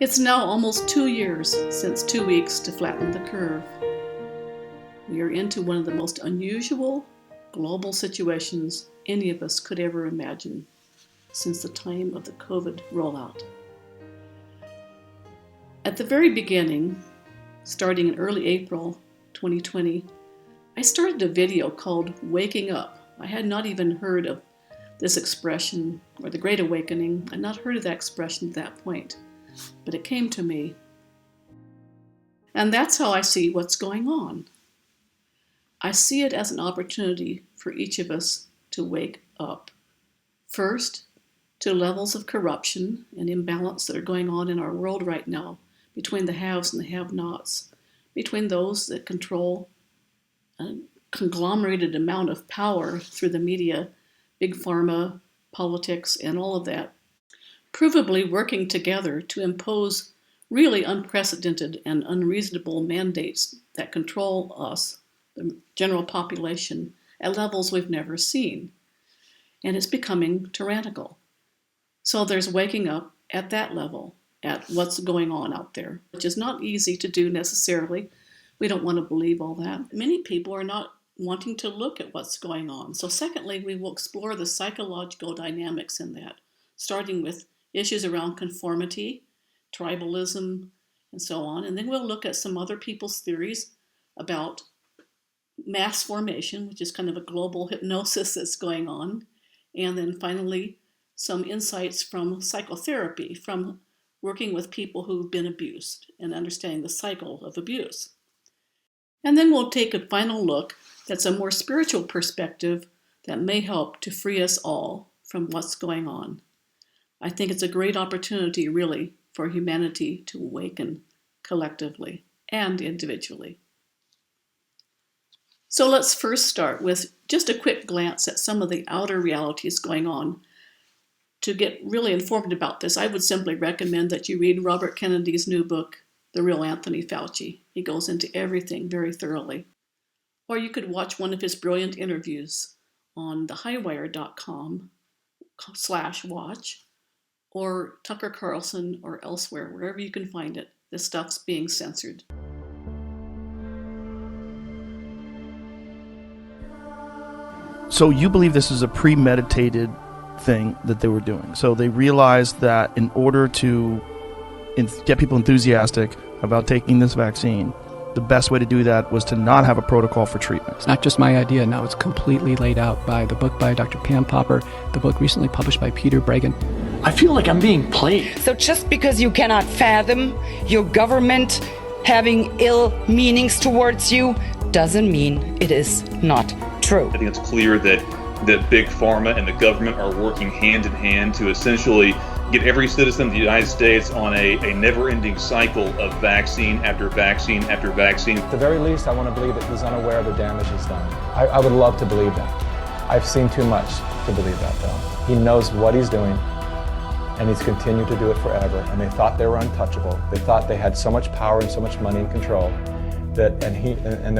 It's now almost 2 years since 2 weeks to flatten the curve. We are into one of the most unusual global situations any of us could ever imagine since the time of the COVID rollout. At the very beginning, starting in early April 2020, I started a video called Waking Up. I had not even heard of this expression or the Great Awakening. I'd not heard of that expression at that point, but it came to me. And that's how I see what's going on. I see it as an opportunity for each of us to wake up. First, to levels of corruption and imbalance that are going on in our world right now between the haves and the have-nots, between those that control a conglomerated amount of power through the media, big pharma, politics, and all of that, provably working together to impose really unprecedented and unreasonable mandates that control us, the general population, at levels we've never seen. And it's becoming tyrannical. So there's waking up at that level, at what's going on out there, which is not easy to do necessarily. We don't want to believe all that. Many people are not wanting to look at what's going on. So secondly, we will explore the psychological dynamics in that, starting with issues around conformity, tribalism, and so on. And then we'll look at some other people's theories about mass formation, which is kind of a global hypnosis that's going on. And then finally, some insights from psychotherapy, from working with people who've been abused and understanding the cycle of abuse. And then we'll take a final look that's a more spiritual perspective that may help to free us all from what's going on. I think it's a great opportunity, really, for humanity to awaken collectively and individually. So let's first start with just a quick glance at some of the outer realities going on. To get really informed about this, I would simply recommend that you read Robert Kennedy's new book, The Real Anthony Fauci. He goes into everything very thoroughly. Or you could watch one of his brilliant interviews on thehighwire.com/watch, or Tucker Carlson, or elsewhere, wherever you can find it. This stuff's being censored. So you believe this is a premeditated thing that they were doing. So they realized that in order to get people enthusiastic about taking this vaccine, the best way to do that was to not have a protocol for treatment. It's not just my idea. Now it's completely laid out by the book by Dr. Pam Popper, the book recently published by Peter Bregan. I feel like I'm being played. So just because you cannot fathom your government having ill meanings towards you doesn't mean it is not true. I think it's clear that Big Pharma and the government are working hand in hand to essentially get every citizen of the United States on a never-ending cycle of vaccine after vaccine after vaccine. At the very least, I want to believe that he's unaware of the damage he's done. I would love to believe that. I've seen too much to believe that, though. He knows what he's doing, and he's continued to do it forever. And they thought they were untouchable. They thought they had so much power and so much money and control that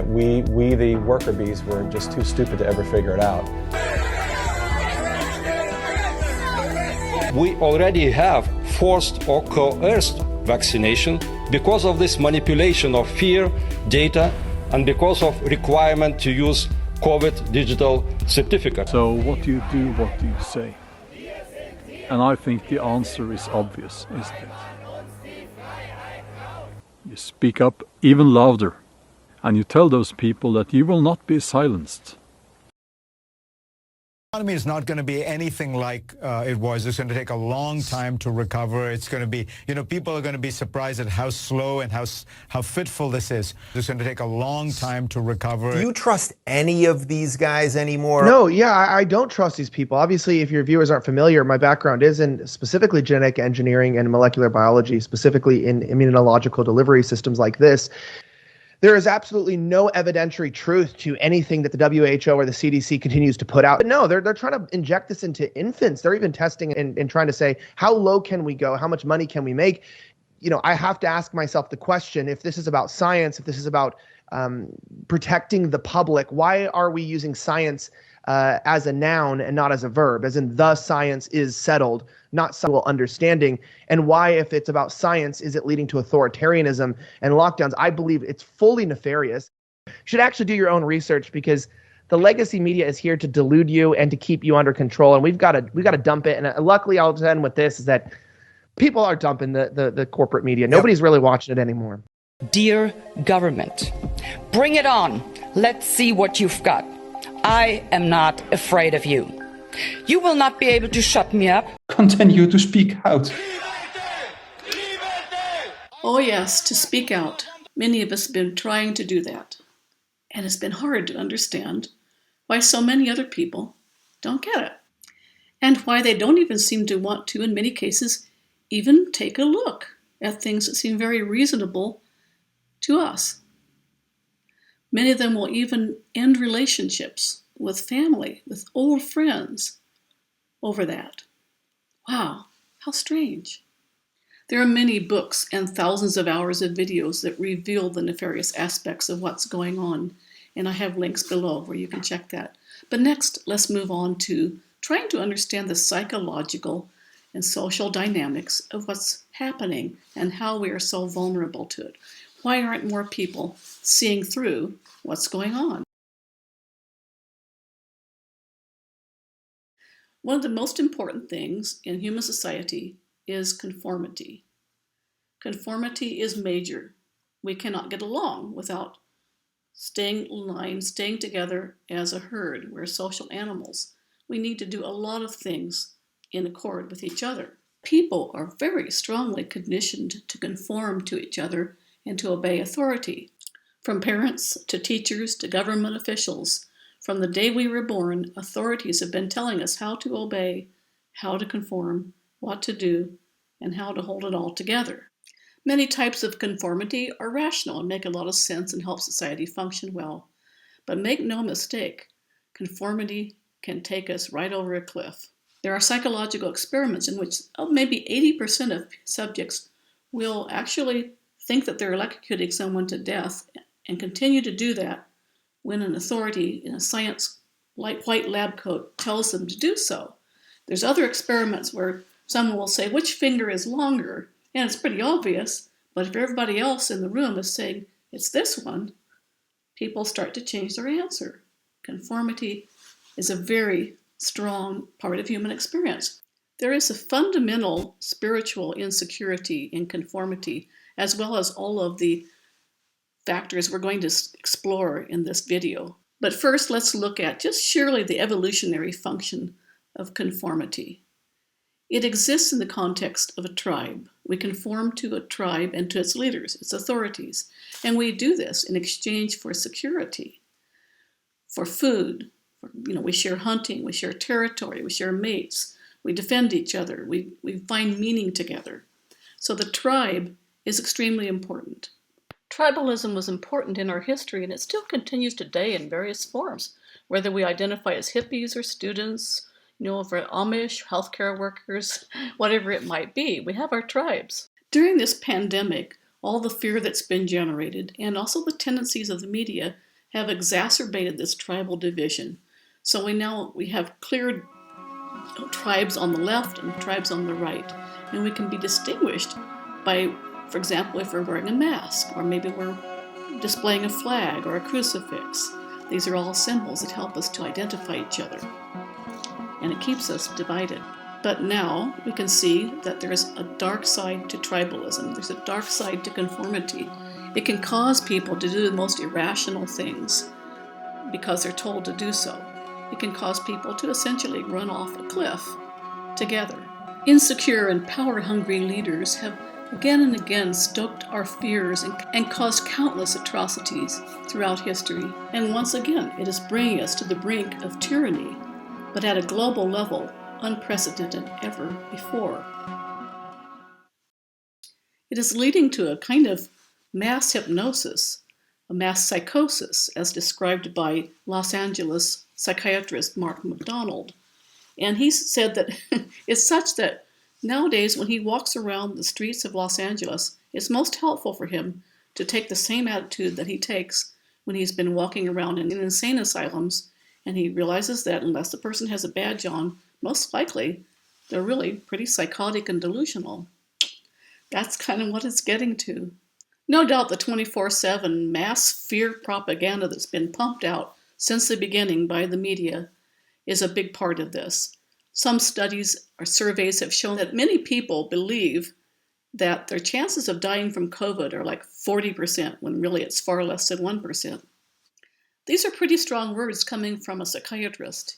we the worker bees were just too stupid to ever figure it out. We already have forced or coerced vaccination because of this manipulation of fear, data, and because of requirement to use COVID digital certificate. So what do you do, what do you say? And I think the answer is obvious, isn't it? You speak up even louder, and you tell those people that you will not be silenced. The economy is not going to be anything like it was. It's going to take a long time to recover. It's going to be, people are going to be surprised at how slow and how fitful this is. It's going to take a long time to recover. Do you trust any of these guys anymore? No, I don't trust these people. Obviously, if your viewers aren't familiar, my background is in specifically genetic engineering and molecular biology, specifically in immunological delivery systems like this. There is absolutely no evidentiary truth to anything that the WHO or the CDC continues to put out. But no, they're trying to inject this into infants. They're even testing and trying to say, how low can we go? How much money can we make? I have to ask myself the question, if this is about science, if this is about protecting the public, why are we using science as a noun and not as a verb, as in the science is settled, not some understanding. And why, if it's about science, is it leading to authoritarianism and lockdowns? I believe it's fully nefarious. You should actually do your own research, because the legacy media is here to delude you and to keep you under control. And we've got to dump it. And luckily, I'll end with this, is that people are dumping the corporate media. Nobody's really watching it anymore. Dear government, bring it on. Let's see what you've got. I am not afraid of you. You will not be able to shut me up. Continue to speak out. Oh yes, to speak out. Many of us have been trying to do that. And it's been hard to understand why so many other people don't get it. And why they don't even seem to want to, in many cases, even take a look at things that seem very reasonable to us. Many of them will even end relationships with family, with old friends, over that. Wow, how strange. There are many books and thousands of hours of videos that reveal the nefarious aspects of what's going on, and I have links below where you can check that. But next, let's move on to trying to understand the psychological and social dynamics of what's happening and how we are so vulnerable to it. Why aren't more people seeing through what's going on? One of the most important things in human society is conformity. Conformity is major. We cannot get along without staying in line, staying together as a herd. We're social animals. We need to do a lot of things in accord with each other. People are very strongly conditioned to conform to each other and to obey authority. From parents to teachers to government officials, from the day we were born, authorities have been telling us how to obey, how to conform, what to do, and how to hold it all together. Many types of conformity are rational and make a lot of sense and help society function well. But make no mistake, conformity can take us right over a cliff. There are psychological experiments in which maybe 80% of subjects will actually think that they're electrocuting someone to death and continue to do that when an authority in a science white lab coat tells them to do so. There's other experiments where someone will say, which finger is longer? And it's pretty obvious, but if everybody else in the room is saying it's this one, people start to change their answer. Conformity is a very strong part of human experience. There is a fundamental spiritual insecurity in conformity, as well as all of the factors we're going to explore in this video. But first, let's look at just surely the evolutionary function of conformity. It exists in the context of a tribe. We conform to a tribe and to its leaders, its authorities, and we do this in exchange for security, for food. We share hunting, we share territory, we share mates, we defend each other, we find meaning together. So the tribe is extremely important. Tribalism was important in our history, and it still continues today in various forms, whether we identify as hippies or students, for Amish, healthcare workers, whatever it might be. We have our tribes. During this pandemic, all the fear that's been generated and also the tendencies of the media have exacerbated this tribal division. So we have clear tribes on the left and tribes on the right, and we can be distinguished by, for example, if we're wearing a mask, or maybe we're displaying a flag or a crucifix. These are all symbols that help us to identify each other, and it keeps us divided. But now we can see that there's a dark side to tribalism. There's a dark side to conformity. It can cause people to do the most irrational things because they're told to do so. It can cause people to essentially run off a cliff together. Insecure and power-hungry leaders have again and again stoked our fears and caused countless atrocities throughout history. And once again, it is bringing us to the brink of tyranny, but at a global level, unprecedented ever before. It is leading to a kind of mass hypnosis, a mass psychosis, as described by Los Angeles psychiatrist Mark McDonald. And he said that it's such that nowadays when he walks around the streets of Los Angeles, it's most helpful for him to take the same attitude that he takes when he's been walking around in insane asylums And he realizes that unless the person has a badge on, most likely they're really pretty psychotic and delusional. That's kind of what it's getting to. No doubt the 24/7 mass fear propaganda that's been pumped out since the beginning by the media is a big part of this. Some studies or surveys have shown that many people believe that their chances of dying from COVID are like 40%, when really it's far less than 1%. These are pretty strong words coming from a psychiatrist.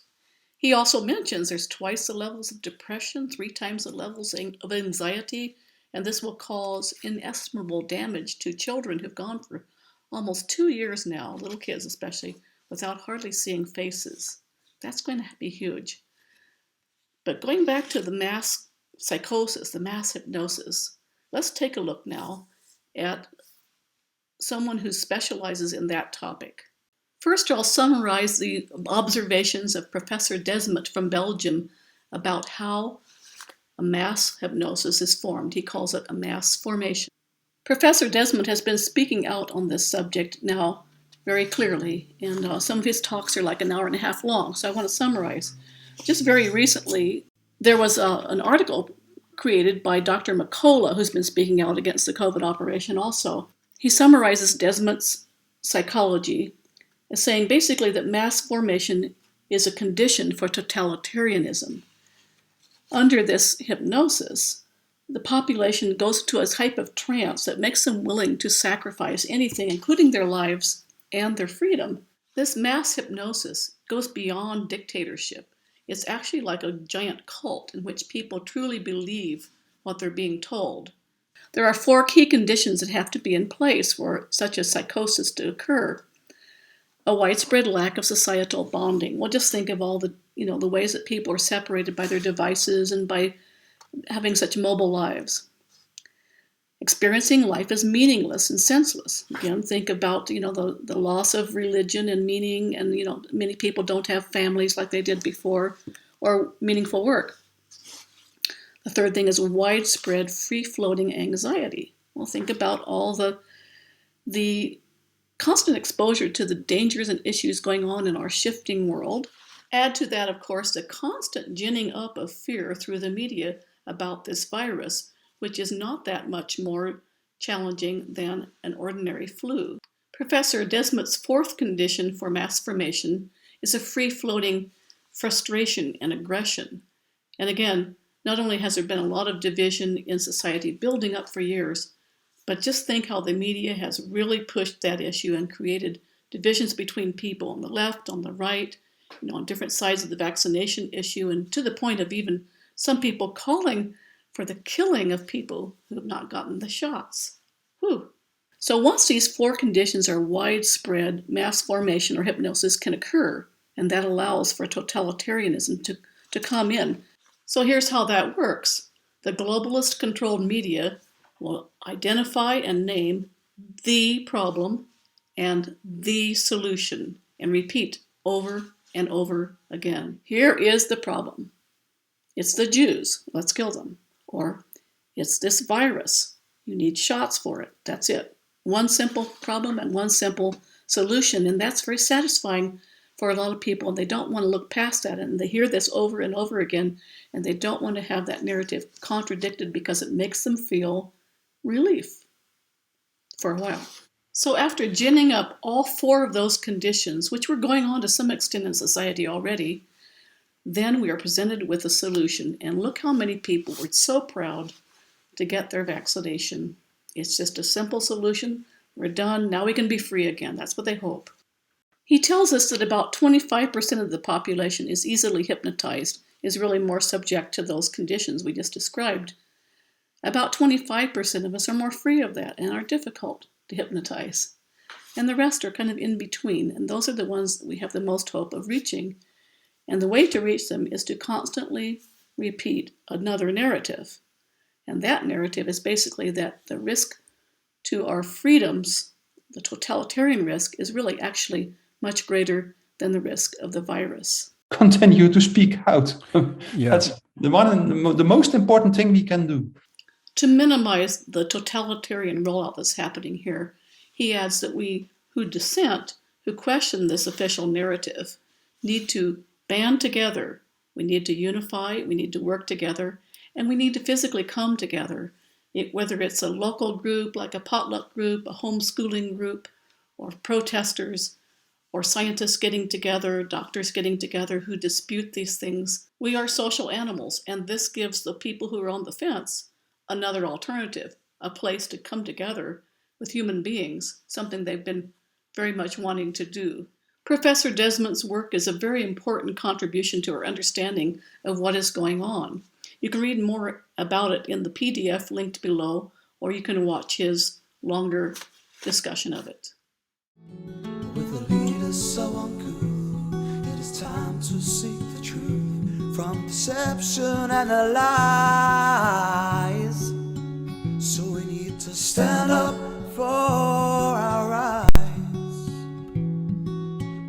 He also mentions there's twice the levels of depression, 3 times the levels of anxiety, and this will cause inestimable damage to children who've gone for almost 2 years now, little kids especially, without hardly seeing faces. That's going to be huge. But going back to the mass psychosis, the mass hypnosis, let's take a look now at someone who specializes in that topic. First, I'll summarize the observations of Professor Desmet from Belgium about how a mass hypnosis is formed. He calls it a mass formation. Professor Desmet has been speaking out on this subject now very clearly, and some of his talks are like an hour and a half long, so I want to summarize. Just very recently, there was an article created by Dr. McCullough, who's been speaking out against the COVID operation also. He summarizes Desmet's psychology as saying basically that mass formation is a condition for totalitarianism. Under this hypnosis, the population goes to a type of trance that makes them willing to sacrifice anything, including their lives and their freedom. This mass hypnosis goes beyond dictatorship. It's actually like a giant cult in which people truly believe what they're being told. There are 4 key conditions that have to be in place for such a psychosis to occur. A widespread lack of societal bonding. Well, just think of all the ways that people are separated by their devices and by having such mobile lives. Experiencing life as meaningless and senseless. Again, think about the loss of religion and meaning, and many people don't have families like they did before, or meaningful work. The third thing is widespread free-floating anxiety. Well, think about all the constant exposure to the dangers and issues going on in our shifting world. Add to that, of course, the constant ginning up of fear through the media about this virus, which is not that much more challenging than an ordinary flu. Professor Desmet's 4th condition for mass formation is a free-floating frustration and aggression. And again, not only has there been a lot of division in society building up for years, but just think how the media has really pushed that issue and created divisions between people on the left, on the right, on different sides of the vaccination issue, and to the point of even some people calling for the killing of people who have not gotten the shots. Whew. So once these 4 conditions are widespread, mass formation or hypnosis can occur, and that allows for totalitarianism to come in. So here's how that works. The globalist-controlled media will identify and name the problem and the solution, and repeat over and over again. Here is the problem. It's the Jews. Let's kill them. Or it's this virus. You need shots for it. That's it. One simple problem and one simple solution, and that's very satisfying for a lot of people, and they don't want to look past that, and they hear this over and over again, and they don't want to have that narrative contradicted because it makes them feel relief for a while. So after ginning up all 4 of those conditions, which were going on to some extent in society already, then we are presented with a solution. And look how many people were so proud to get their vaccination. It's just a simple solution. We're done. Now we can be free again. That's what they hope. He tells us that about 25% of the population is easily hypnotized, is really more subject to those conditions we just described. About 25% of us are more free of that and are difficult to hypnotize. And the rest are kind of in between, and those are the ones that we have the most hope of reaching. And the way to reach them is to constantly repeat another narrative. And that narrative is basically that the risk to our freedoms, the totalitarian risk, is really actually much greater than the risk of the virus. Continue to speak out. That's the most important thing we can do. To minimize the totalitarian rollout that's happening here, he adds that we who dissent, who question this official narrative, need to band together. We need to unify, we need to work together, and we need to physically come together. Whether it's a local group, like a potluck group, a homeschooling group, or protesters, or scientists getting together, doctors getting together who dispute these things. We are social animals, and this gives the people who are on the fence another alternative, a place to come together with human beings, something they've been very much wanting to do. Professor Desmond's work is a very important contribution to our understanding of what is going on. You can read more about it in the PDF linked below, or you can watch his longer discussion of it. With the leaders so uncouth, it is time to seek the truth from deception and the lies. So we need to stand up for our rights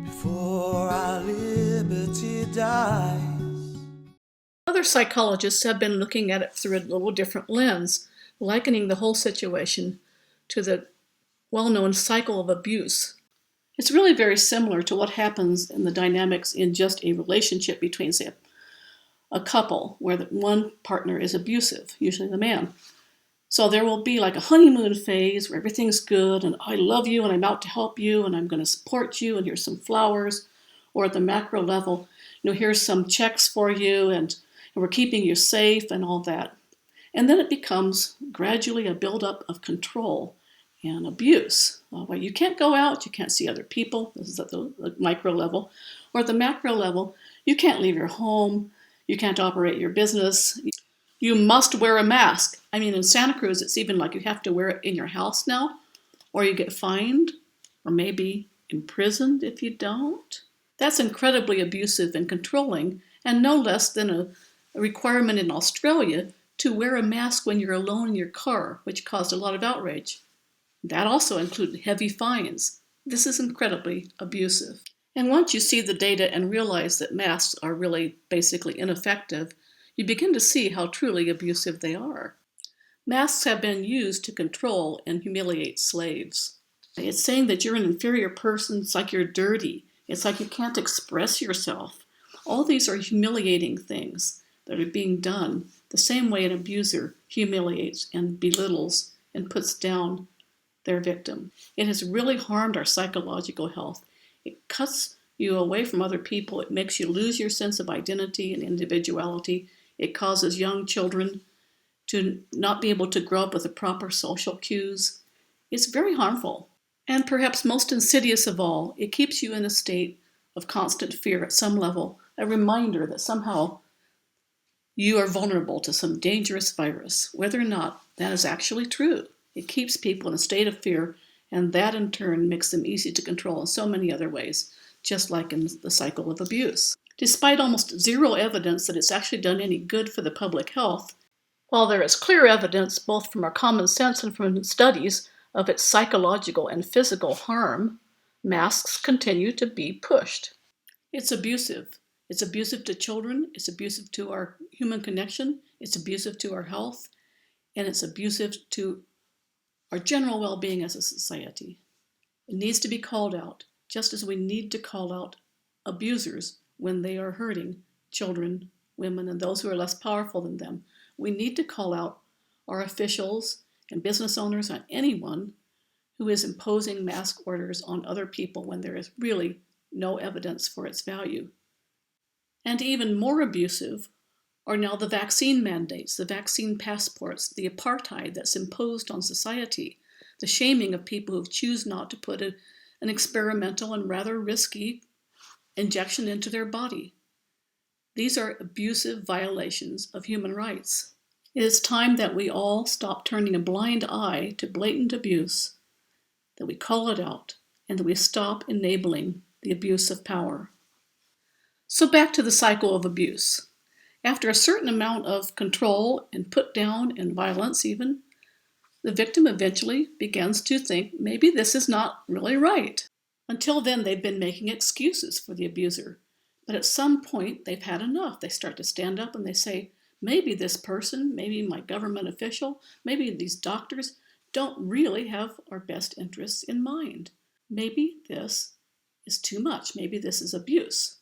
before our liberty dies. Other psychologists have been looking at it through a little different lens, likening the whole situation to the well-known cycle of abuse. It's really very similar to what happens in the dynamics in just a relationship between, say, a couple where one partner is abusive, usually the man. So there will be like a honeymoon phase where everything's good and I love you and I'm out to help you and I'm going to support you and here's some flowers. Or at the macro level, here's some checks for you and we're keeping you safe and all that. And then it becomes gradually a buildup of control and abuse. Where you can't go out, you can't see other people. This is at the micro level. Or at the macro level, you can't leave your home. You can't operate your business. You must wear a mask. I mean, in Santa Cruz, it's even like you have to wear it in your house now, or you get fined, or maybe imprisoned if you don't. That's incredibly abusive and controlling, and no less than a requirement in Australia to wear a mask when you're alone in your car, which caused a lot of outrage. That also included heavy fines. This is incredibly abusive. And once you see the data and realize that masks are really basically ineffective, you begin to see how truly abusive they are. Masks have been used to control and humiliate slaves. It's saying that you're an inferior person. It's like you're dirty. It's like you can't express yourself. All these are humiliating things that are being done the same way an abuser humiliates and belittles and puts down their victim. It has really harmed our psychological health. It cuts you away from other people. It makes you lose your sense of identity and individuality. It causes young children to not be able to grow up with the proper social cues. It's very harmful. And perhaps most insidious of all, it keeps you in a state of constant fear at some level, a reminder that somehow you are vulnerable to some dangerous virus, whether or not that is actually true. It keeps people in a state of fear, and that in turn makes them easy to control in so many other ways, just like in the cycle of abuse. Despite almost zero evidence that it's actually done any good for the public health, while there is clear evidence, both from our common sense and from studies, of its psychological and physical harm, masks continue to be pushed. It's abusive. It's abusive to children, it's abusive to our human connection, it's abusive to our health, and it's abusive to our general well-being as a society. It needs to be called out, just as we need to call out abusers when they are hurting children, women, and those who are less powerful than them. We need to call out our officials and business owners and anyone who is imposing mask orders on other people when there is really no evidence for its value. And even more abusive are now the vaccine mandates, the vaccine passports, the apartheid that's imposed on society, the shaming of people who choose not to put an experimental and rather risky injection into their body. These are abusive violations of human rights. It is time that we all stop turning a blind eye to blatant abuse, that we call it out, and that we stop enabling the abuse of power. So back to the cycle of abuse. After a certain amount of control and put down and violence even, the victim eventually begins to think maybe this is not really right. Until then, they've been making excuses for the abuser. But at some point, they've had enough. They start to stand up and they say, maybe this person, maybe my government official, maybe these doctors don't really have our best interests in mind. Maybe this is too much. Maybe this is abuse.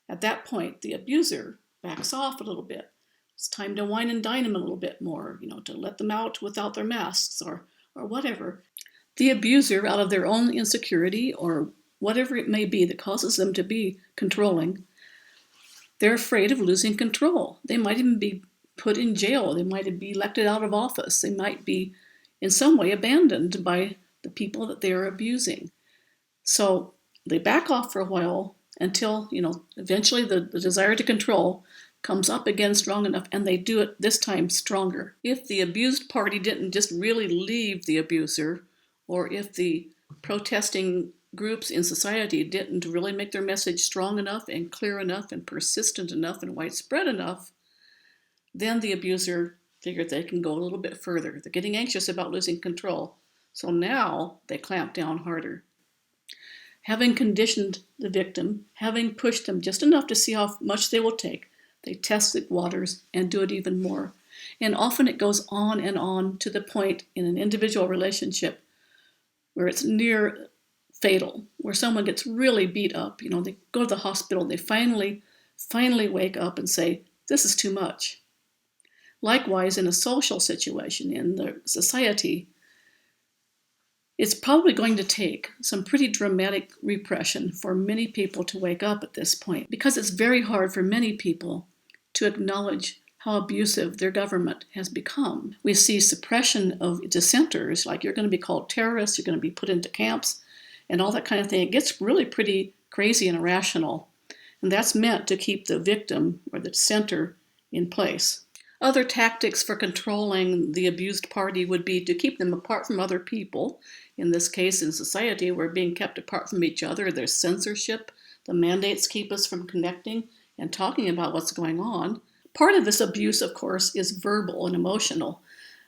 At that point, the abuser backs off a little bit. It's time to wine and dine them a little bit more, to let them out without their masks or whatever. The abuser, out of their own insecurity or whatever it may be that causes them to be controlling, they're afraid of losing control. They might even be put in jail. They might be elected out of office. They might be in some way abandoned by the people that they are abusing. So they back off for a while until, eventually the desire to control comes up again strong enough, and they do it this time stronger. If the abused party didn't just really leave the abuser, or if the protesting groups in society didn't really make their message strong enough and clear enough and persistent enough and widespread enough, then the abuser figured they can go a little bit further. They're getting anxious about losing control, so now they clamp down harder. Having conditioned the victim, having pushed them just enough to see how much they will take, they test the waters and do it even more. And often it goes on to the point in an individual relationship where it's near fatal, where someone gets really beat up. They go to the hospital and they finally wake up and say, this is too much. Likewise, in a social situation, in the society, it's probably going to take some pretty dramatic repression for many people to wake up at this point, because it's very hard for many people to acknowledge how abusive their government has become. We see suppression of dissenters, like you're going to be called terrorists, you're going to be put into camps, and all that kind of thing. It gets really pretty crazy and irrational, and that's meant to keep the victim or the dissenter in place. Other tactics for controlling the abused party would be to keep them apart from other people. In this case, in society, we're being kept apart from each other. There's censorship. The mandates keep us from connecting and talking about what's going on. Part of this abuse, of course, is verbal and emotional.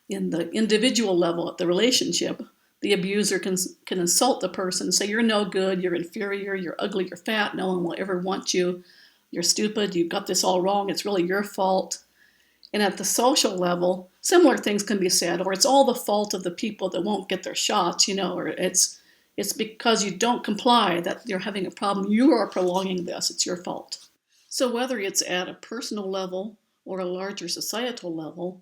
In the individual level, at the relationship, the abuser can insult the person, say, you're no good, you're inferior, you're ugly, you're fat, no one will ever want you, you're stupid, you got this all wrong, it's really your fault. And at the social level, similar things can be said, or it's all the fault of the people that won't get their shots, or it's because you don't comply that you're having a problem. You are prolonging this. It's your fault. So whether it's at a personal level or a larger societal level,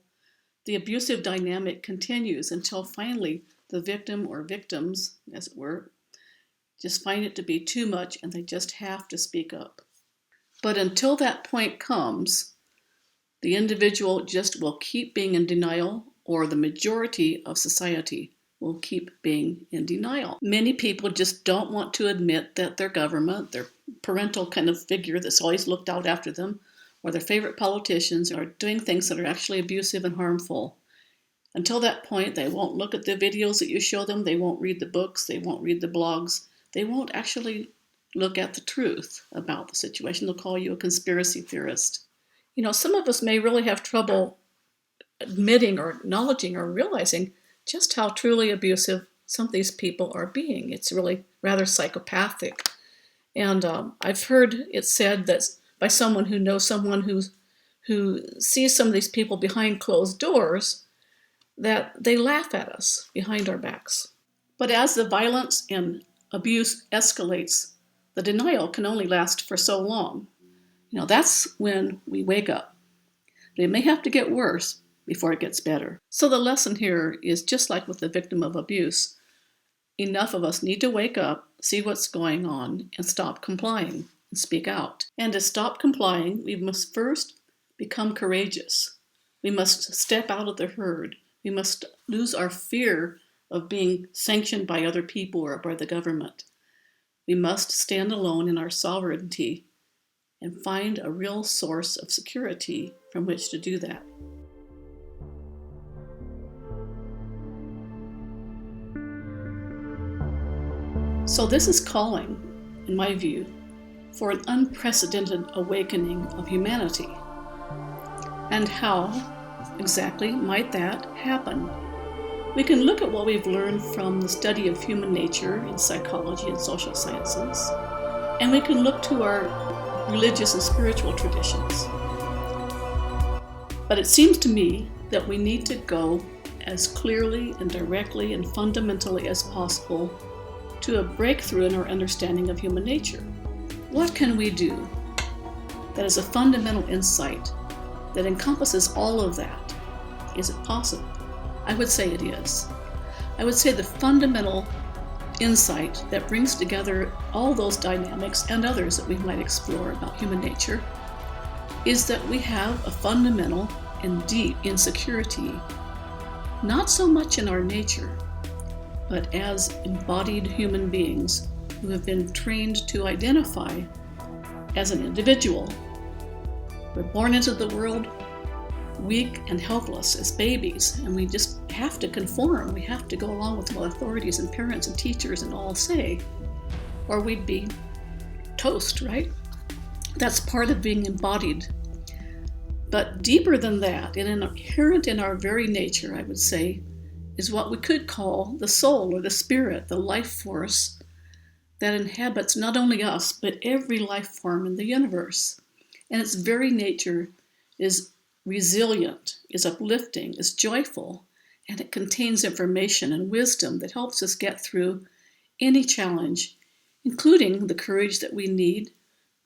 the abusive dynamic continues until finally the victim or victims, as it were, just find it to be too much and they just have to speak up. But until that point comes, the individual just will keep being in denial, or the majority of society will keep being in denial. Many people just don't want to admit that their government, their parental kind of figure that's always looked out after them, or their favorite politicians are doing things that are actually abusive and harmful. Until that point, they won't look at the videos that you show them, they won't read the books, they won't read the blogs, they won't actually look at the truth about the situation. They'll call you a conspiracy theorist. Some of us may really have trouble admitting or acknowledging or realizing just how truly abusive some of these people are being. It's really rather psychopathic. And I've heard it said that by someone who knows someone who sees some of these people behind closed doors, that they laugh at us behind our backs. But as the violence and abuse escalates, the denial can only last for so long. That's when we wake up. But it may have to get worse before it gets better. So the lesson here is just like with the victim of abuse. Enough of us need to wake up, see what's going on, and stop complying and speak out. And to stop complying, we must first become courageous. We must step out of the herd. We must lose our fear of being sanctioned by other people or by the government. We must stand alone in our sovereignty and find a real source of security from which to do that. So this is calling, in my view, for an unprecedented awakening of humanity. And how exactly might that happen? We can look at what we've learned from the study of human nature in psychology and social sciences, and we can look to our religious and spiritual traditions. But it seems to me that we need to go as clearly and directly and fundamentally as possible to a breakthrough in our understanding of human nature. What can we do that is a fundamental insight that encompasses all of that? Is it possible? I would say it is. I would say the fundamental insight that brings together all those dynamics and others that we might explore about human nature is that we have a fundamental and deep insecurity, not so much in our nature, but as embodied human beings who have been trained to identify as an individual. We're born into the world weak and helpless as babies, and we just have to conform. We have to go along with what authorities and parents and teachers and all say, or we'd be toast, right? That's part of being embodied. But deeper than that, and inherent in our very nature, I would say, is what we could call the soul or the spirit, the life force that inhabits not only us, but every life form in the universe. And its very nature is resilient, is uplifting, is joyful, and it contains information and wisdom that helps us get through any challenge, including the courage that we need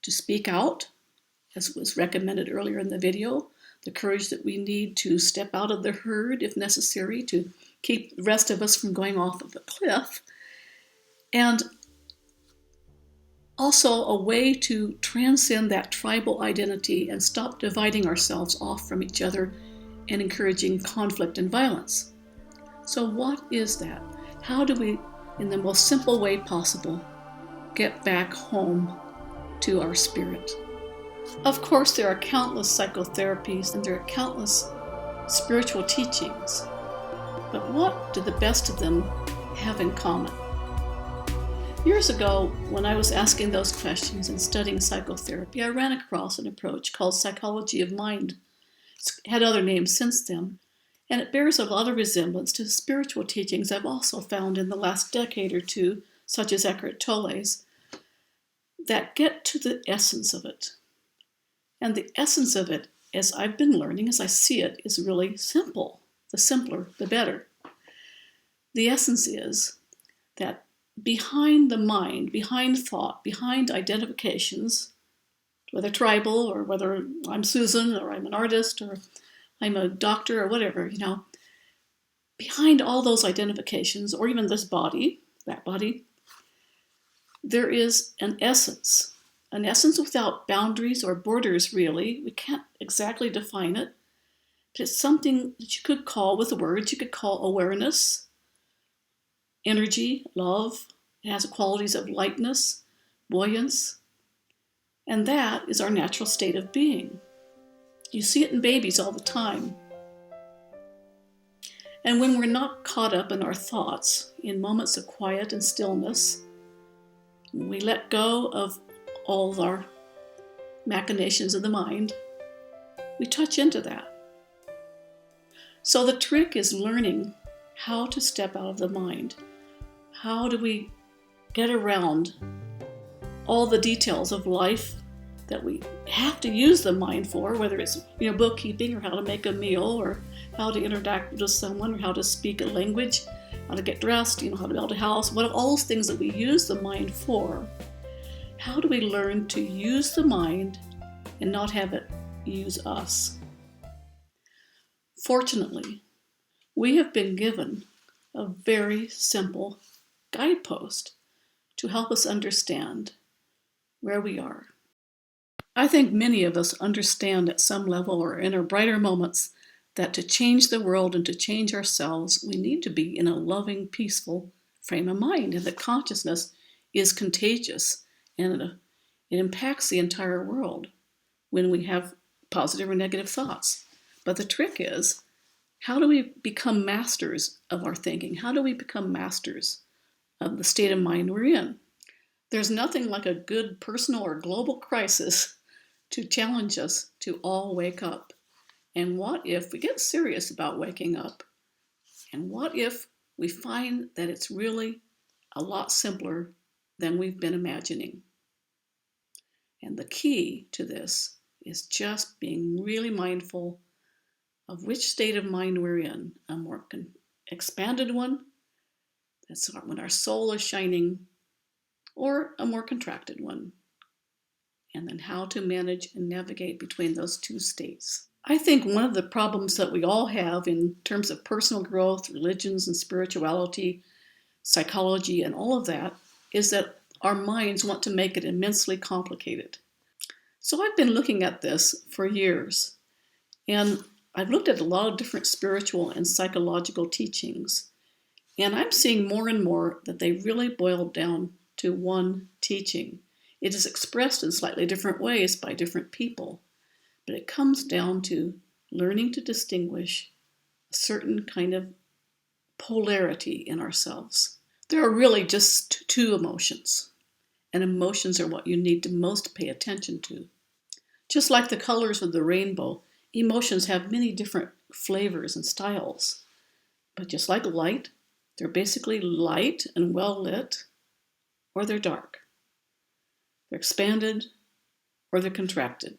to speak out, as was recommended earlier in the video, the courage that we need to step out of the herd if necessary to keep the rest of us from going off of a cliff, and also a way to transcend that tribal identity and stop dividing ourselves off from each other and encouraging conflict and violence. So what is that? How do we, in the most simple way possible, get back home to our spirit? Of course, there are countless psychotherapies and there are countless spiritual teachings, but what do the best of them have in common? Years ago, when I was asking those questions and studying psychotherapy, I ran across an approach called psychology of mind. It's had other names since then, and it bears a lot of resemblance to spiritual teachings I've also found in the last decade or two, such as Eckhart Tolle's, that get to the essence of it. And the essence of it, as I've been learning, as I see it, is really simple. The simpler, the better. The essence is that behind the mind, behind thought, behind identifications, whether tribal or whether I'm Susan or I'm an artist or I'm a doctor or whatever, behind all those identifications, or even this body, that body, there is an essence without boundaries or borders, really. We can't exactly define it, but it's something that you could call, with words, you could call awareness, energy, love. It has qualities of lightness, buoyance, and that is our natural state of being. You see it in babies all the time. And when we're not caught up in our thoughts, in moments of quiet and stillness, we let go of all of our machinations of the mind, we touch into that. So the trick is learning how to step out of the mind. How do we get around all the details of life that we have to use the mind for, whether it's bookkeeping or how to make a meal or how to interact with someone or how to speak a language, how to get dressed, how to build a house, what are all those things that we use the mind for? How do we learn to use the mind and not have it use us? Fortunately, we have been given a very simple guidepost to help us understand where we are. I think many of us understand at some level or in our brighter moments that to change the world and to change ourselves, we need to be in a loving, peaceful frame of mind, and that consciousness is contagious and it impacts the entire world when we have positive or negative thoughts. But the trick is, how do we become masters of our thinking? How do we become masters of the state of mind we're in? There's nothing like a good personal or global crisis to challenge us to all wake up. And what if we get serious about waking up? And what if we find that it's really a lot simpler than we've been imagining? And the key to this is just being really mindful of which state of mind we're in, a more expanded one, that's when our soul is shining, or a more contracted one. and then how to manage and navigate between those two states. I think one of the problems that we all have in terms of personal growth, religions and spirituality, psychology, and all of that is that our minds want to make it immensely complicated. So I've been looking at this for years, and I've looked at a lot of different spiritual and psychological teachings, and I'm seeing more and more that they really boil down to one teaching. It is expressed in slightly different ways by different people, but it comes down to learning to distinguish a certain kind of polarity in ourselves. There are really just two emotions, and emotions are what you need to most pay attention to. Just like the colors of the rainbow, emotions have many different flavors and styles. But just like light, they're basically light and well lit, or they're dark. They're expanded, or they're contracted.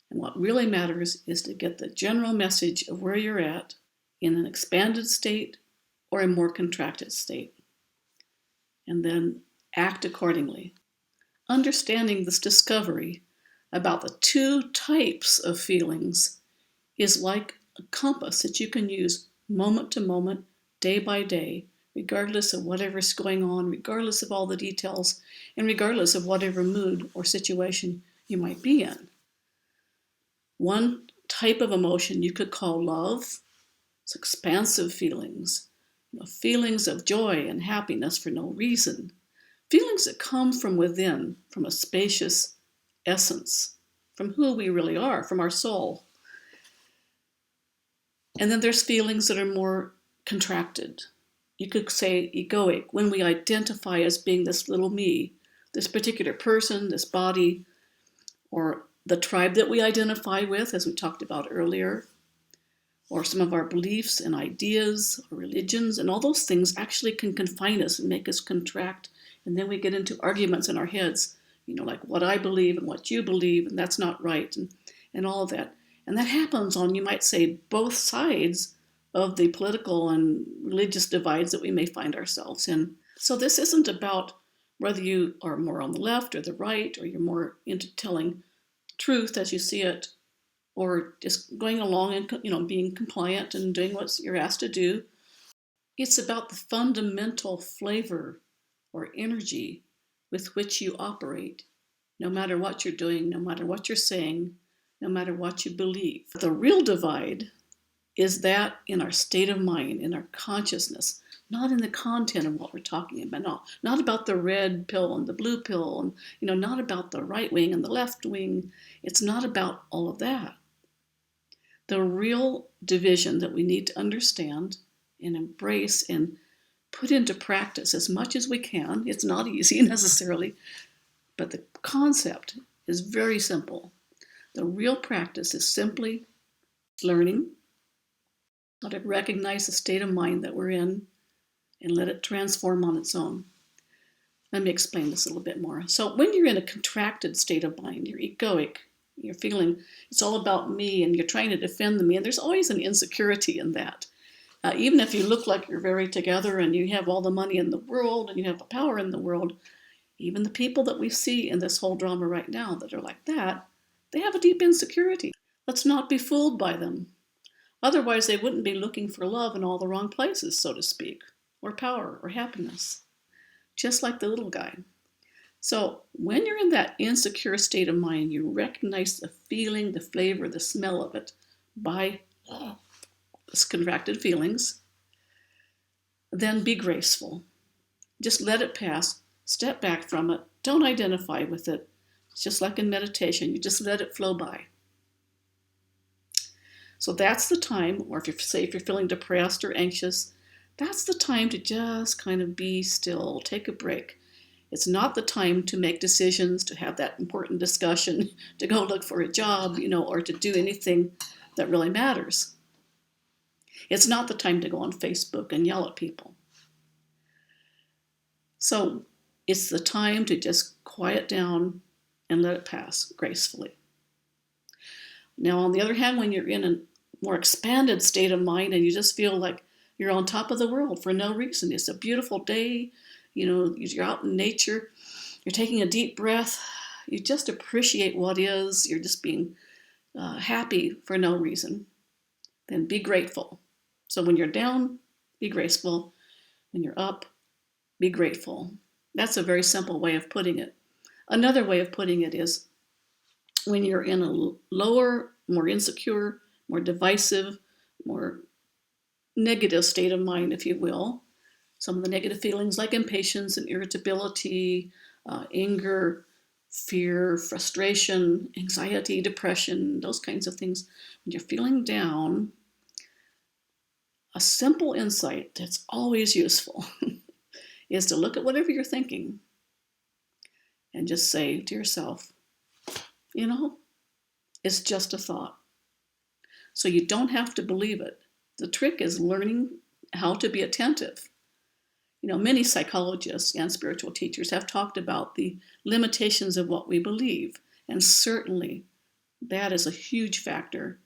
And what really matters is to get the general message of where you're at in an expanded state or a more contracted state. And then act accordingly. Understanding this discovery about the two types of feelings is like a compass that you can use moment to moment, day by day, regardless of whatever's going on, regardless of all the details, and regardless of whatever mood or situation you might be in. One type of emotion you could call love. It's expansive feelings, feelings of joy and happiness for no reason, feelings that come from within, from a spacious essence, from who we really are, from our soul. And then there's feelings that are more contracted. You could say egoic, when we identify as being this little me, this particular person, this body, or the tribe that we identify with, as we talked about earlier, or some of our beliefs and ideas or religions, and all those things actually can confine us and make us contract. And then we get into arguments in our heads, like what I believe and what you believe, and that's not right, and all of that. And that happens on, you might say, both sides of the political and religious divides that we may find ourselves in. So this isn't about whether you are more on the left or the right, or you're more into telling truth as you see it, or just going along and being compliant and doing what you're asked to do. It's about the fundamental flavor or energy with which you operate, no matter what you're doing, no matter what you're saying, no matter what you believe. The real divide is that in our state of mind, in our consciousness, not in the content of what we're talking about, not about the red pill and the blue pill, and not about the right wing and the left wing. It's not about all of that. The real division that we need to understand and embrace and put into practice as much as we can. It's not easy necessarily, but the concept is very simple. The real practice is simply learning how to recognize the state of mind that we're in and let it transform on its own. Let me explain this a little bit more. So when you're in a contracted state of mind, you're egoic, you're feeling it's all about me, and you're trying to defend the me, and there's always an insecurity in that. Even if you look like you're very together and you have all the money in the world and you have the power in the world, even the people that we see in this whole drama right now that are like that, they have a deep insecurity. Let's not be fooled by them. Otherwise, they wouldn't be looking for love in all the wrong places, so to speak, or power or happiness, just like the little guy. So when you're in that insecure state of mind, you recognize the feeling, the flavor, the smell of it by contracted feelings. Then be graceful. Just let it pass. Step back from it. Don't identify with it. It's just like in meditation. You just let it flow by. So that's the time, or if you're feeling depressed or anxious, that's the time to just kind of be still, take a break. It's not the time to make decisions, to have that important discussion, to go look for a job, or to do anything that really matters. It's not the time to go on Facebook and yell at people. So it's the time to just quiet down and let it pass gracefully. Now, on the other hand, when you're in a more expanded state of mind and you just feel like you're on top of the world for no reason, it's a beautiful day, you're out in nature, you're taking a deep breath, you just appreciate what is, you're just being happy for no reason, then be grateful. So when you're down, be graceful. When you're up, be grateful. That's a very simple way of putting it. Another way of putting it is when you're in a lower, more insecure, more divisive, more negative state of mind, if you will, some of the negative feelings like impatience and irritability, anger, fear, frustration, anxiety, depression, those kinds of things. When you're feeling down, a simple insight that's always useful is to look at whatever you're thinking and just say to yourself, you know, it's just a thought. So you don't have to believe it. The trick is learning how to be attentive. You know, many psychologists and spiritual teachers have talked about the limitations of what we believe, and certainly that is a huge factor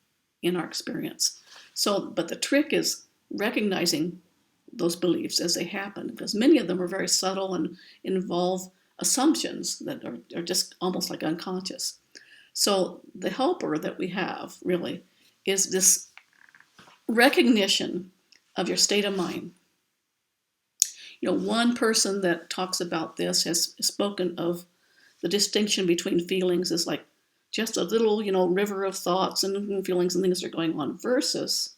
in our experience. So, but the trick is recognizing those beliefs as they happen, because many of them are very subtle and involve assumptions that are just almost like unconscious. So the helper that we have really is this recognition of your state of mind. You know, one person that talks about this has spoken of the distinction between feelings as like just a little, you know, river of thoughts and feelings and things that are going on versus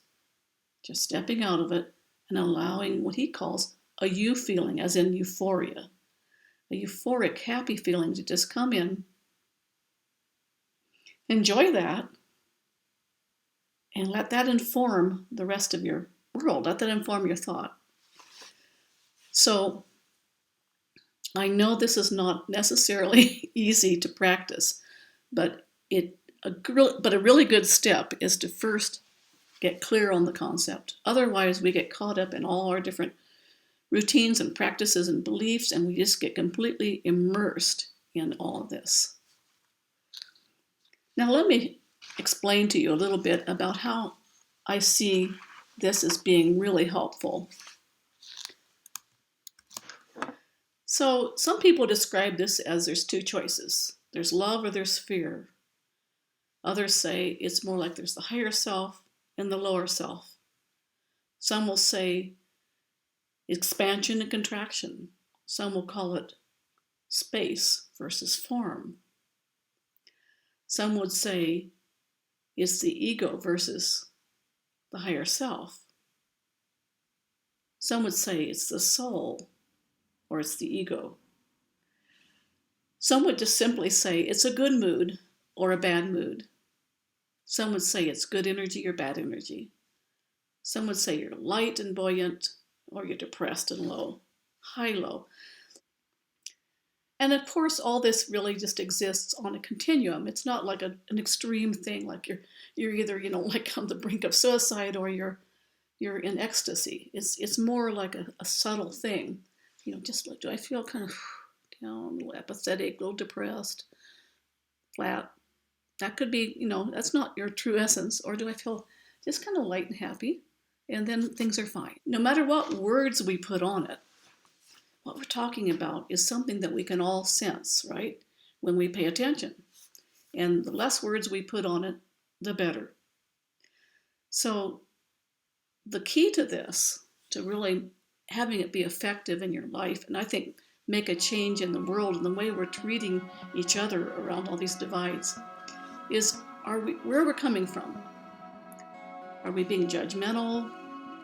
just stepping out of it and allowing what he calls a you feeling, as in euphoria. A euphoric, happy feeling to just come in, enjoy that, and let that inform the rest of your world. Let that inform your thought. So I know this is not necessarily easy to practice, but a really good step is to first get clear on the concept. Otherwise, we get caught up in all our different routines and practices and beliefs, and we just get completely immersed in all of this. Now, let me explain to you a little bit about how I see this as being really helpful. So some people describe this as there's two choices. There's love or there's fear. Others say it's more like there's the higher self and the lower self. Some will say expansion and contraction. Some will call it space versus form. Some would say it's the ego versus the higher self. Some would say it's the soul or it's the ego. Some would just simply say it's a good mood or a bad mood. Some would say it's good energy or bad energy. Some would say you're light and buoyant or you're depressed and low, high-low. And of course, all this really just exists on a continuum. It's not like an extreme thing, like you're either, you know, like on the brink of suicide or you're in ecstasy. It's more like a subtle thing. You know, just like, do I feel kind of down, a little apathetic, a little depressed, flat? That could be, you know, that's not your true essence. Or do I feel just kind of light and happy? And then things are fine. No matter what words we put on it, what we're talking about is something that we can all sense, right? When we pay attention. And the less words we put on it, the better. So the key to this, to really having it be effective in your life, and I think make a change in the world and the way we're treating each other around all these divides, is where we're coming from. Are we being judgmental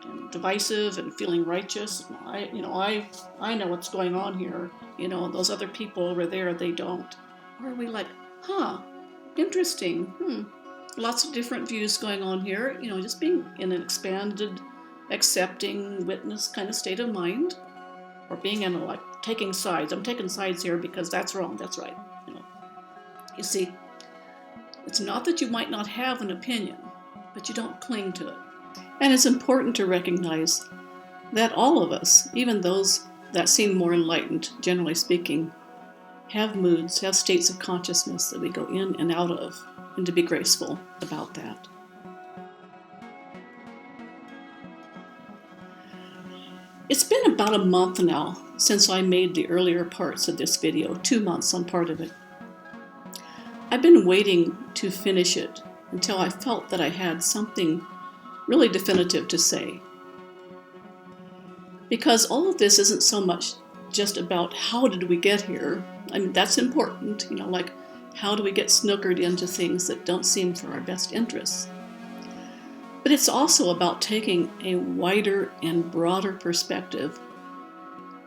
and divisive and feeling righteous? I know what's going on here. You know, those other people over there, they don't. Or are we like, interesting. Lots of different views going on here. You know, just being in an expanded, accepting, witness kind of state of mind, or being in a like taking sides. I'm taking sides here because that's wrong, that's right. You know, you see, it's not that you might not have an opinion, but you don't cling to it. And it's important to recognize that all of us, even those that seem more enlightened, generally speaking, have moods, have states of consciousness that we go in and out of, and to be graceful about that. It's been about a month now since I made the earlier parts of this video, 2 months on part of it. I've been waiting to finish it until I felt that I had something really definitive to say. Because all of this isn't so much just about how did we get here. I mean, that's important, like how do we get snookered into things that don't seem for our best interests. But it's also about taking a wider and broader perspective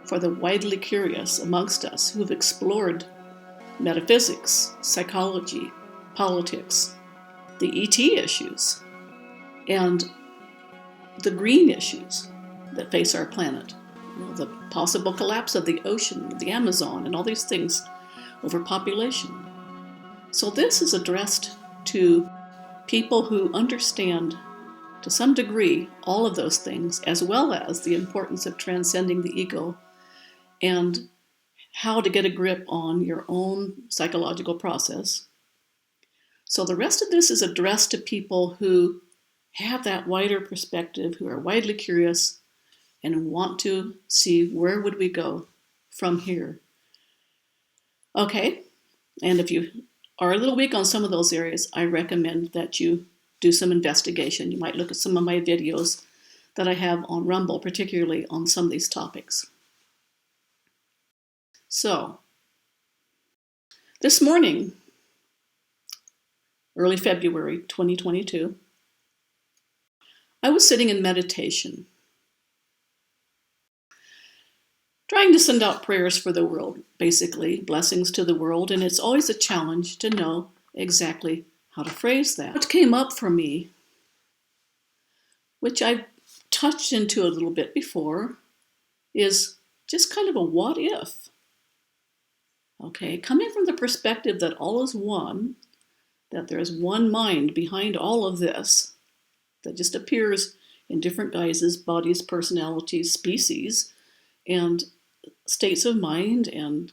for the widely curious amongst us who've explored metaphysics, psychology, politics, the ET issues, and the green issues that face our planet. The possible collapse of the ocean, the Amazon, and all these things, overpopulation. So this is addressed to people who understand, to some degree, all of those things, as well as the importance of transcending the ego and how to get a grip on your own psychological process. So the rest of this is addressed to people who have that wider perspective, who are widely curious, and want to see where would we go from here. Okay, and if you are a little weak on some of those areas, I recommend that you do some investigation. You might look at some of my videos that I have on Rumble, particularly on some of these topics. So, this morning, early February 2022, I was sitting in meditation, trying to send out prayers for the world, basically, blessings to the world, and it's always a challenge to know exactly how to phrase that. What came up for me, which I've touched into a little bit before, is just kind of a what if. Okay, coming from the perspective that all is one, that there is one mind behind all of this, that just appears in different guises, bodies, personalities, species, and states of mind, and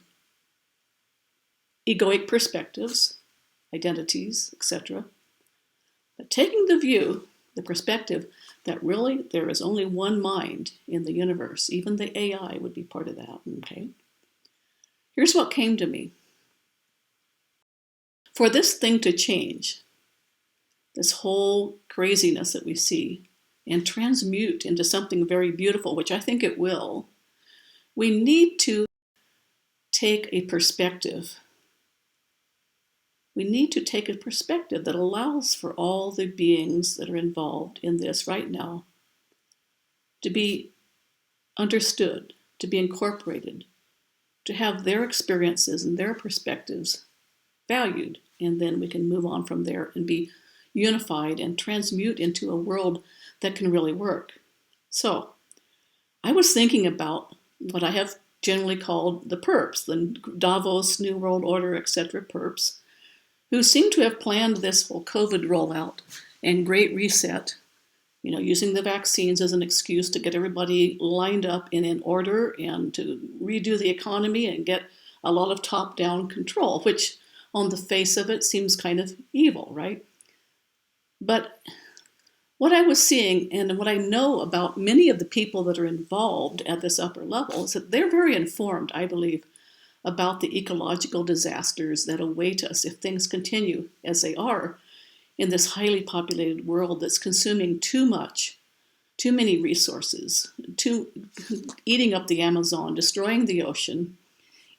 egoic perspectives, identities, etc. But taking the view, the perspective, that really there is only one mind in the universe, even the AI would be part of that, okay? Here's what came to me. For this thing to change, this whole craziness that we see, and transmute into something very beautiful, which I think it will, we need to take a perspective. We need to take a perspective that allows for all the beings that are involved in this right now to be understood, to be incorporated, to have their experiences and their perspectives valued, and then we can move on from there and be unified and transmute into a world that can really work. So, I was thinking about what I have generally called the perps, the Davos, New World Order, etc. perps, who seem to have planned this whole COVID rollout and Great Reset, using the vaccines as an excuse to get everybody lined up and in order and to redo the economy and get a lot of top-down control, which on the face of it seems kind of evil, right? But what I was seeing and what I know about many of the people that are involved at this upper level is that they're very informed, I believe, about the ecological disasters that await us if things continue as they are in this highly populated world that's consuming too many resources, eating up the Amazon, destroying the ocean,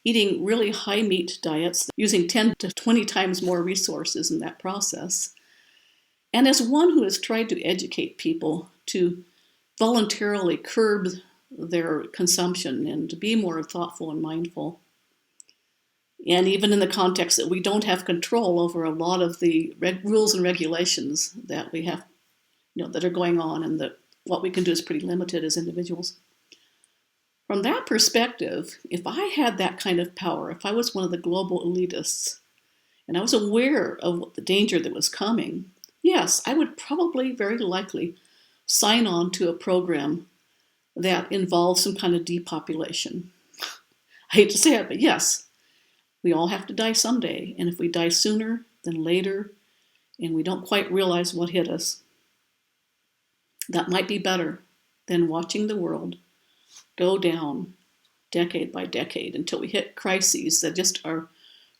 eating really high meat diets, using 10 to 20 times more resources in that process. And as one who has tried to educate people to voluntarily curb their consumption and to be more thoughtful and mindful, and even in the context that we don't have control over a lot of the rules and regulations that we have, that are going on, and that what we can do is pretty limited as individuals. From that perspective, if I had that kind of power, if I was one of the global elitists, and I was aware of the danger that was coming, yes, I would probably, very likely, sign on to a program that involves some kind of depopulation. I hate to say it, but yes, we all have to die someday, and if we die sooner than later, and we don't quite realize what hit us, that might be better than watching the world go down decade by decade until we hit crises that just are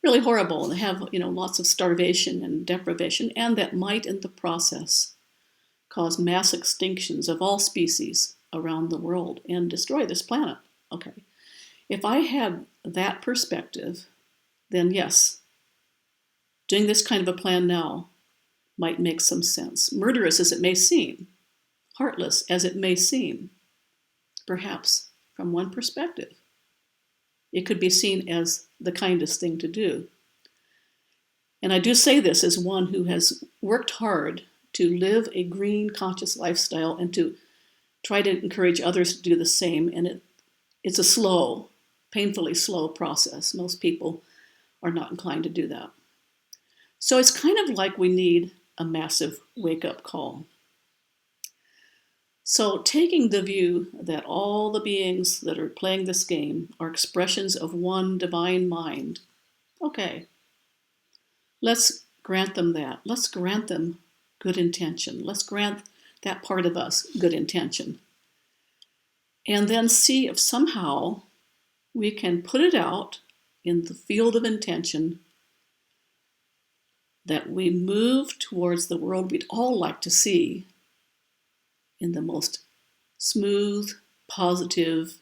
really horrible and have, lots of starvation and deprivation, and that might in the process cause mass extinctions of all species around the world and destroy this planet. Okay. If I had that perspective, then yes, doing this kind of a plan now might make some sense. Murderous as it may seem, heartless as it may seem, perhaps from one perspective, it could be seen as the kindest thing to do. And I do say this as one who has worked hard to live a green, conscious lifestyle and to try to encourage others to do the same. And it's a slow, painfully slow process. Most people are not inclined to do that. So it's kind of like we need a massive wake-up call. So taking the view that all the beings that are playing this game are expressions of one divine mind, okay, let's grant them that. Let's grant them good intention. Let's grant that part of us good intention. And then see if somehow we can put it out in the field of intention that we move towards the world we'd all like to see in the most smooth, positive,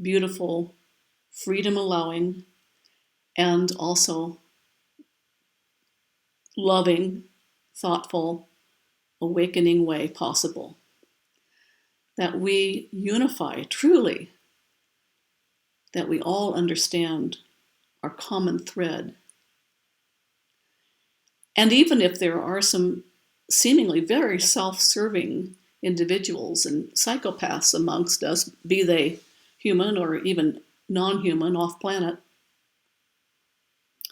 beautiful, freedom-allowing, and also loving, thoughtful, awakening way possible. That we unify truly, that we all understand our common thread. And even if there are some seemingly very self-serving individuals and psychopaths amongst us, be they human or even non-human off-planet,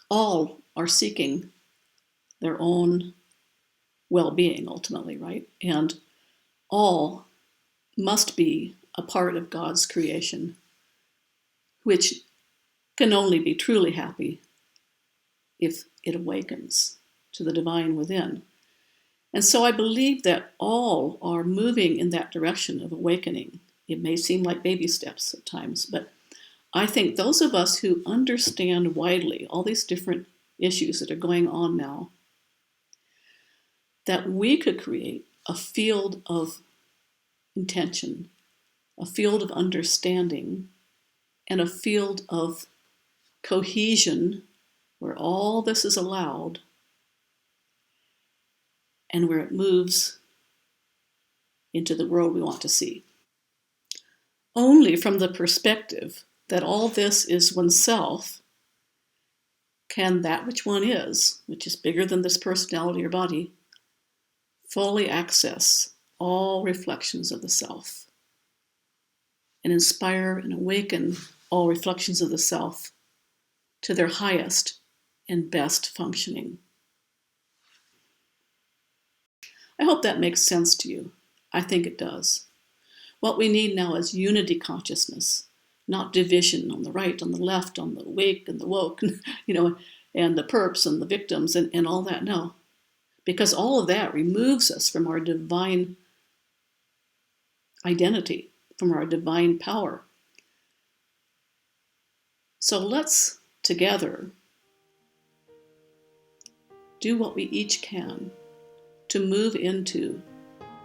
all are seeking their own well-being ultimately, right? And all must be a part of God's creation, which can only be truly happy if it awakens to the divine within. And so I believe that all are moving in that direction of awakening. It may seem like baby steps at times, but I think those of us who understand widely all these different issues that are going on now, that we could create a field of intention, a field of understanding, and a field of cohesion where all this is allowed and where it moves into the world we want to see. Only from the perspective that all this is oneself can that which one is, which is bigger than this personality or body, fully access all reflections of the self and inspire and awaken all reflections of the self to their highest and best functioning. I hope that makes sense to you. I think it does. What we need now is unity consciousness, not division on the right, on the left, on the awake and the woke, and the perps and the victims and all that. No, because all of that removes us from our divine identity, from our divine power. So let's together do what we each can to move into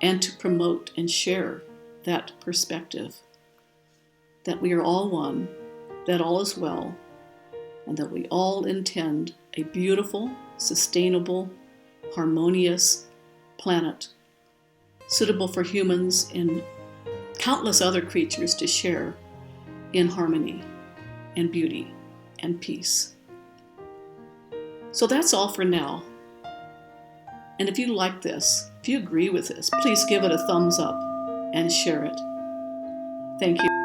and to promote and share that perspective, that we are all one, that all is well, and that we all intend a beautiful, sustainable, harmonious planet, suitable for humans and countless other creatures to share in harmony and beauty and peace. So that's all for now. And if you like this, if you agree with this, please give it a thumbs up and share it. Thank you.